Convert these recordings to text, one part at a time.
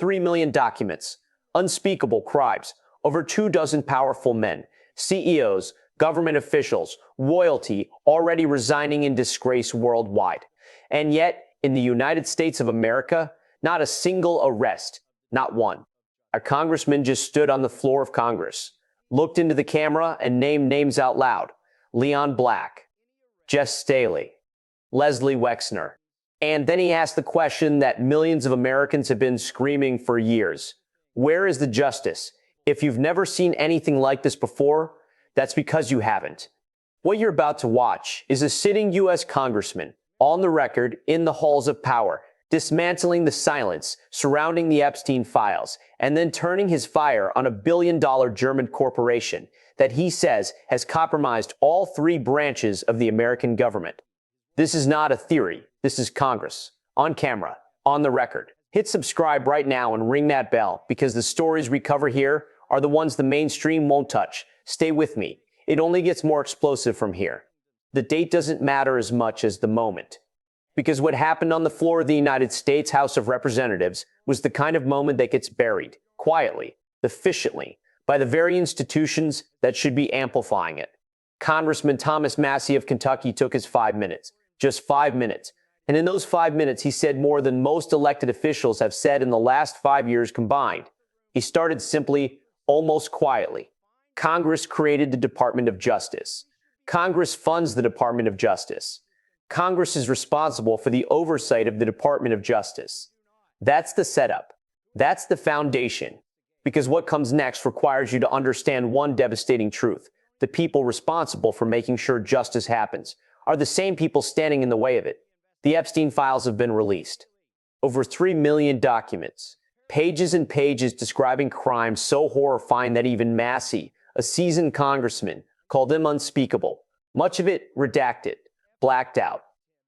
3 million documents, unspeakable crimes, over 24 powerful men, CEOs, government officials, royalty already resigning in disgrace worldwide. And yet, in the United States of America, not a single arrest, not one. A congressman just stood on the floor of Congress, looked into the camera and named names out loud. Leon Black, Jess Staley, Leslie Wexner. And then he asked the question that millions of Americans have been screaming for years. Where is the justice? If you've never seen anything like this before, that's because you haven't. What you're about to watch is a sitting U.S. congressman on the record in the halls of power, dismantling the silence surrounding the Epstein files, and then turning his fire on a billion-dollar German corporation that he says has compromised all three branches of the American government. This is not a theory. This is Congress. On camera. On the record. Hit subscribe right now and ring that bell, because the stories we cover here are the ones the mainstream won't touch. Stay with me. It only gets more explosive from here. The date doesn't matter as much as the moment. Because what happened on the floor of the United States House of Representatives was the kind of moment that gets buried, quietly, efficiently, by the very institutions that should be amplifying it. Congressman Thomas Massie of Kentucky took his 5 minutes. Just 5 minutes. And in those 5 minutes, he said more than most elected officials have said in the last 5 years combined. He started simply, almost quietly. Congress created the Department of Justice. Congress funds the Department of Justice. Congress is responsible for the oversight of the Department of Justice. That's the setup. That's the foundation. Because what comes next requires you to understand one devastating truth. The people responsible for making sure justice happens are the same people standing in the way of it. The Epstein files have been released. Over 3 million documents. Pages and pages describing crimes so horrifying that even Massie, a seasoned congressman, called them unspeakable. Much of it redacted, blacked out,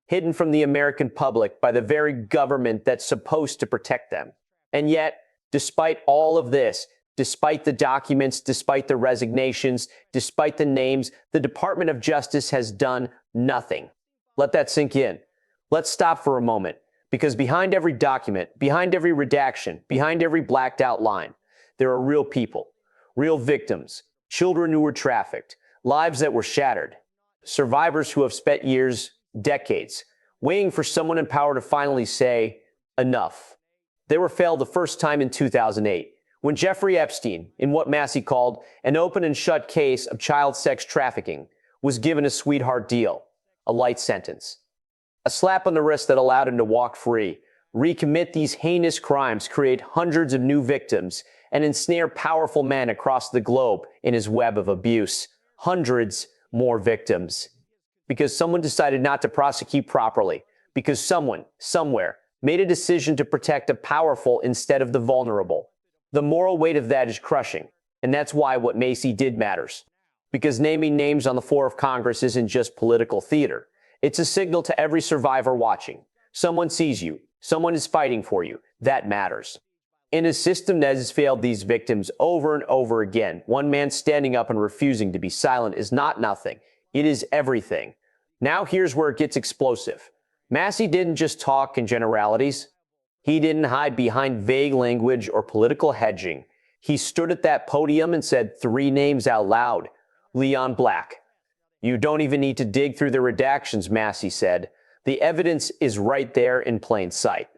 hidden from the American public by the very government that's supposed to protect them. And yet, despite all of this, despite the documents, despite the resignations, despite the names, the Department of Justice has done nothing. Let that sink in. Let's stop for a moment, because behind every document, behind every redaction, behind every blacked out line, there are real people, real victims, children who were trafficked, lives that were shattered, survivors who have spent years, decades, waiting for someone in power to finally say, enough. They were failed the first time in 2008, when Jeffrey Epstein, in what Massie called an open and shut case of child sex trafficking, was given a sweetheart deal, a light sentence. A slap on the wrist that allowed him to walk free, recommit these heinous crimes, create hundreds of new victims, and ensnare powerful men across the globe in his web of abuse. Hundreds more victims. Because someone decided not to prosecute properly. Because someone, somewhere, made a decision to protect the powerful instead of the vulnerable. The moral weight of that is crushing, and that's why what Massie did matters. Because naming names on the floor of Congress isn't just political theater. It's a signal to every survivor watching. Someone sees you. Someone is fighting for you. That matters. In a system that has failed these victims over and over again, one man standing up and refusing to be silent is not nothing. It is everything. Now here's where it gets explosive. Massie didn't just talk in generalities. He didn't hide behind vague language or political hedging. He stood at that podium and said 3 names out loud. Leon Black. You don't even need to dig through the redactions, Massie said. The evidence is right there in plain sight.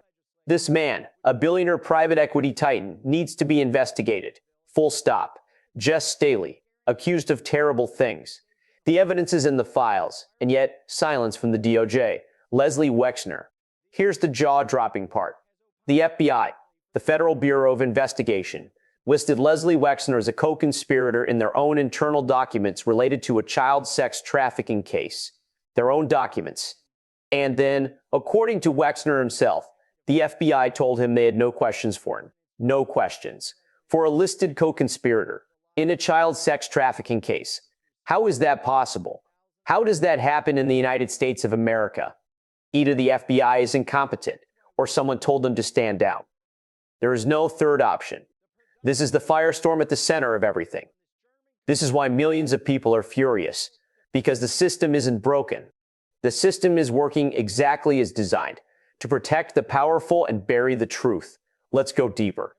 This man, a billionaire private equity titan, needs to be investigated. Full stop. Jess Staley, accused of terrible things. The evidence is in the files, and yet silence from the DOJ. Leslie Wexner. Here's the jaw-dropping part. The FBI, the Federal Bureau of Investigation, listed Leslie Wexner as a co-conspirator in their own internal documents related to a child sex trafficking case. Their own documents. And then, according to Wexner himself, the FBI told him they had no questions for him. No questions. For a listed co-conspirator in a child sex trafficking case. How is that possible? How does that happen in the United States of America? Either the FBI is incompetent, or someone told them to stand down. There is no third option. This is the firestorm at the center of everything. This is why millions of people are furious, because the system isn't broken. The system is working exactly as designed, to protect the powerful and bury the truth. Let's go deeper.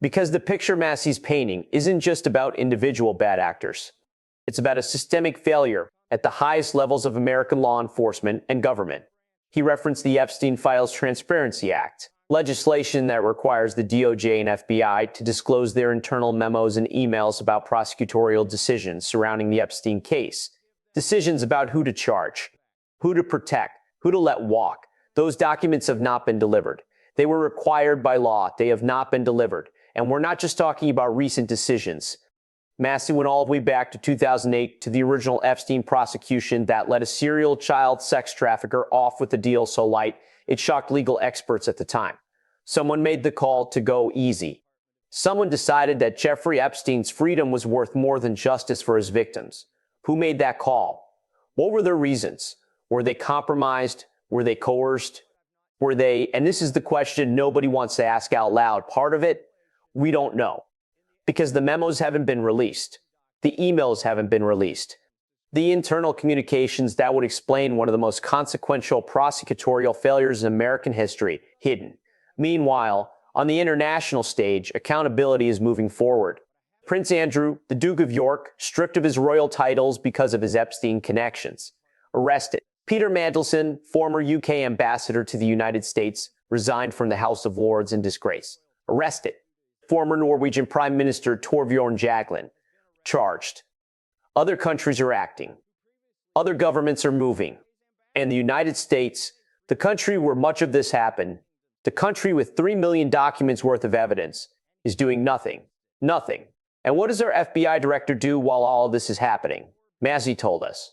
Because the picture Massie's painting isn't just about individual bad actors. It's about a systemic failure at the highest levels of American law enforcement and government. He referenced the Epstein Files Transparency Act, legislation that requires the DOJ and FBI to disclose their internal memos and emails about prosecutorial decisions surrounding the Epstein case. Decisions about who to charge, who to protect, who to let walk. Those documents have not been delivered. They were required by law. They have not been delivered. And we're not just talking about recent decisions. Massie went all the way back to 2008 to the original Epstein prosecution that let a serial child sex trafficker off with a deal so light it shocked legal experts at the time. Someone made the call to go easy. Someone decided that Jeffrey Epstein's freedom was worth more than justice for his victims. Who made that call? What were their reasons? Were they compromised? Were they coerced? Were they, and this is the question nobody wants to ask out loud, part of it, we don't know. Because the memos haven't been released. The emails haven't been released. The internal communications that would explain one of the most consequential prosecutorial failures in American history, hidden. Meanwhile, on the international stage, accountability is moving forward. Prince Andrew, the Duke of York, stripped of his royal titles because of his Epstein connections. Arrested. Peter Mandelson, former UK ambassador to the United States, resigned from the House of Lords in disgrace. Arrested. Former Norwegian Prime Minister Torbjorn Jagland, charged. Other countries are acting. Other governments are moving. And the United States, the country where much of this happened, the country with 3 million documents worth of evidence, is doing nothing. Nothing. And what does our FBI director do while all of this is happening? Massie told us.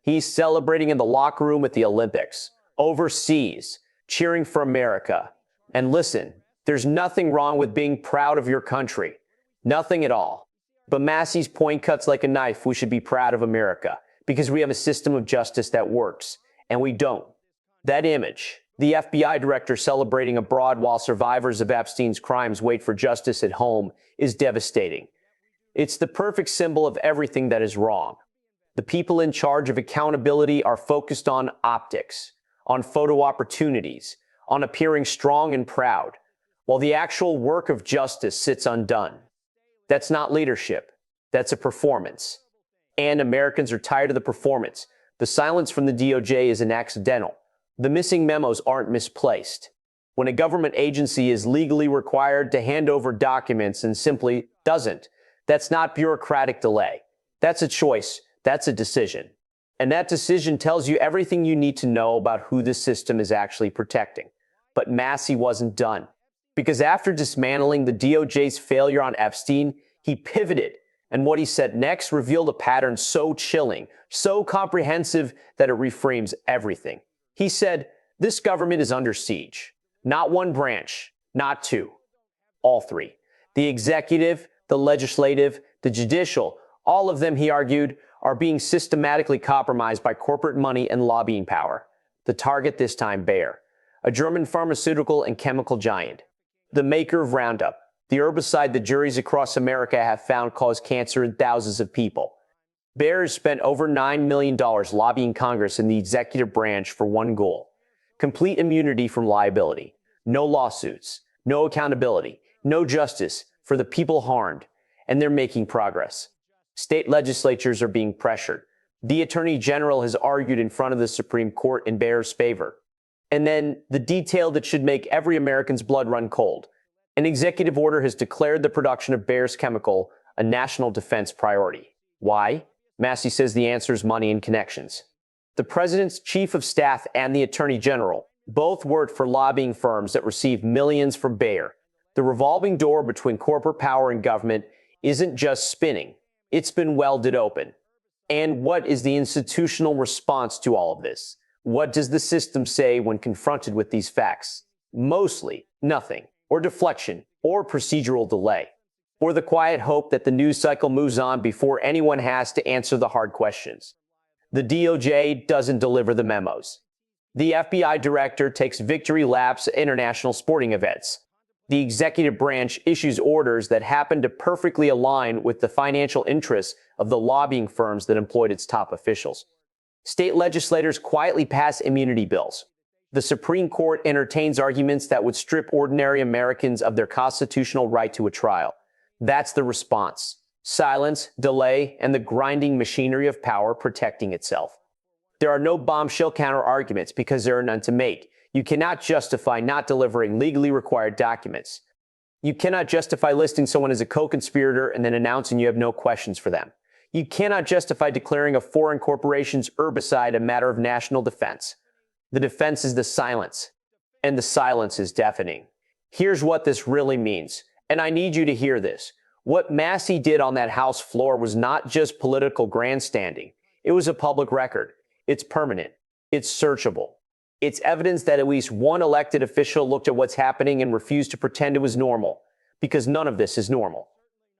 He's celebrating in the locker room at the Olympics, overseas, cheering for America. And listen, there's nothing wrong with being proud of your country. Nothing at all. But Massie's point cuts like a knife. We should be proud of America because we have a system of justice that works, and we don't. That image, the FBI director celebrating abroad while survivors of Epstein's crimes wait for justice at home, is devastating. It's the perfect symbol of everything that is wrong. The people in charge of accountability are focused on optics, on photo opportunities, on appearing strong and proud, while the actual work of justice sits undone. That's not leadership. That's a performance. And Americans are tired of the performance. The silence from the DOJ isn't accidental. The missing memos aren't misplaced. When a government agency is legally required to hand over documents and simply doesn't, that's not bureaucratic delay. That's a choice. That's a decision. And that decision tells you everything you need to know about who the system is actually protecting. But Massie wasn't done. Because after dismantling the DOJ's failure on Epstein, he pivoted, and what he said next revealed a pattern so chilling, so comprehensive that it reframes everything. He said, this government is under siege. Not one branch, not two, all three. The executive, the legislative, the judicial, all of them, he argued, are being systematically compromised by corporate money and lobbying power. The target this time, Bayer, a German pharmaceutical and chemical giant. The maker of Roundup, the herbicide that juries across America have found cause cancer in thousands of people. Bayer has spent over $9 million lobbying Congress and the executive branch for one goal: complete immunity from liability. No lawsuits, no accountability, no justice for the people harmed, and they're making progress. State legislatures are being pressured. The Attorney General has argued in front of the Supreme Court in Bayer's favor. And then the detail that should make every American's blood run cold. An executive order has declared the production of Bayer's chemical a national defense priority. Why? Massie says the answer is money and connections. The president's chief of staff and the attorney general both worked for lobbying firms that receive millions from Bayer. The revolving door between corporate power and government isn't just spinning. It's been welded open. And what is the institutional response to all of this? What does the system say when confronted with these facts? Mostly nothing, or deflection, or procedural delay, or the quiet hope that the news cycle moves on before anyone has to answer the hard questions. The DOJ doesn't deliver the memos. The FBI director takes victory laps at international sporting events. The executive branch issues orders that happen to perfectly align with the financial interests of the lobbying firms that employed its top officials. State legislators quietly pass immunity bills. The Supreme Court entertains arguments that would strip ordinary Americans of their constitutional right to a trial. That's the response. Silence, delay, and the grinding machinery of power protecting itself. There are no bombshell counter-arguments because there are none to make. You cannot justify not delivering legally required documents. You cannot justify listing someone as a co-conspirator and then announcing you have no questions for them. You cannot justify declaring a foreign corporation's herbicide a matter of national defense. The defense is the silence, and the silence is deafening. Here's what this really means, and I need you to hear this. What Massie did on that House floor was not just political grandstanding. It was a public record. It's permanent. It's searchable. It's evidence that at least one elected official looked at what's happening and refused to pretend it was normal, because none of this is normal.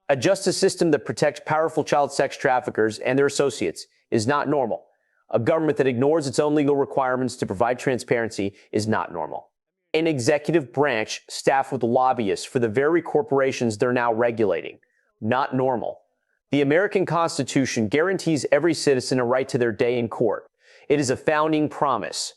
A justice system that protects powerful child sex traffickers and their associates is not normal. A government that ignores its own legal requirements to provide transparency is not normal. An executive branch staffed with lobbyists for the very corporations they're now regulating. Not normal. The American Constitution guarantees every citizen a right to their day in court. It is a founding promise.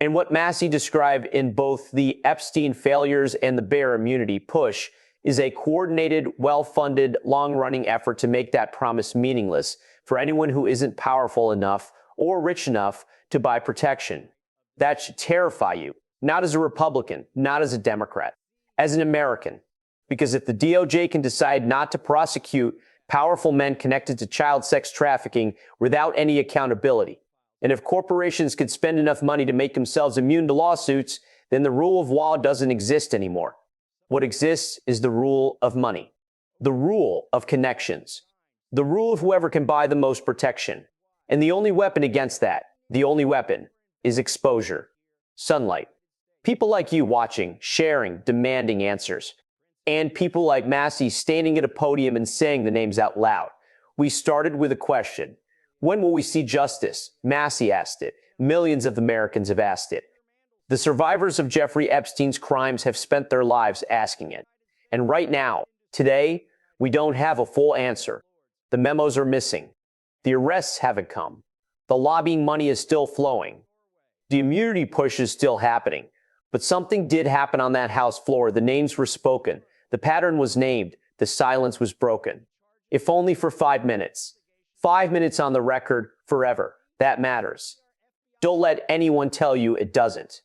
And what Massie described in both the Epstein failures and the Bear immunity push is a coordinated, well-funded, long-running effort to make that promise meaningless for anyone who isn't powerful enough or rich enough to buy protection. That should terrify you, not as a Republican, not as a Democrat, as an American. Because if the DOJ can decide not to prosecute powerful men connected to child sex trafficking without any accountability, and if corporations could spend enough money to make themselves immune to lawsuits, then the rule of law doesn't exist anymore. What exists is the rule of money, the rule of connections, the rule of whoever can buy the most protection. And the only weapon against that, the only weapon, is exposure, sunlight. People like you watching, sharing, demanding answers. And people like Massie standing at a podium and saying the names out loud. We started with a question. When will we see justice? Massie asked it. Millions of Americans have asked it. The survivors of Jeffrey Epstein's crimes have spent their lives asking it. And right now, today, we don't have a full answer. The memos are missing. The arrests haven't come. The lobbying money is still flowing. The immunity push is still happening. But something did happen on that House floor. The names were spoken. The pattern was named. The silence was broken. If only for 5 minutes. 5 minutes on the record forever. That matters. Don't let anyone tell you it doesn't.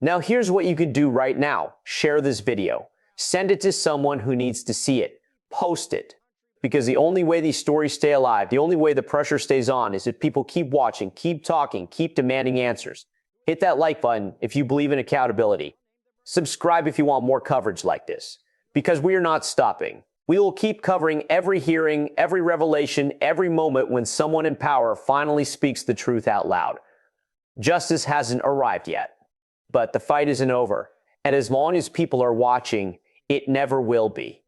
Now here's what you can do right now. Share this video. Send it to someone who needs to see it. Post it. Because the only way these stories stay alive, the only way the pressure stays on is if people keep watching, keep talking, keep demanding answers. Hit that like button if you believe in accountability. Subscribe if you want more coverage like this. Because we are not stopping. We will keep covering every hearing, every revelation, every moment when someone in power finally speaks the truth out loud. Justice hasn't arrived yet. But the fight isn't over. And as long as people are watching, it never will be.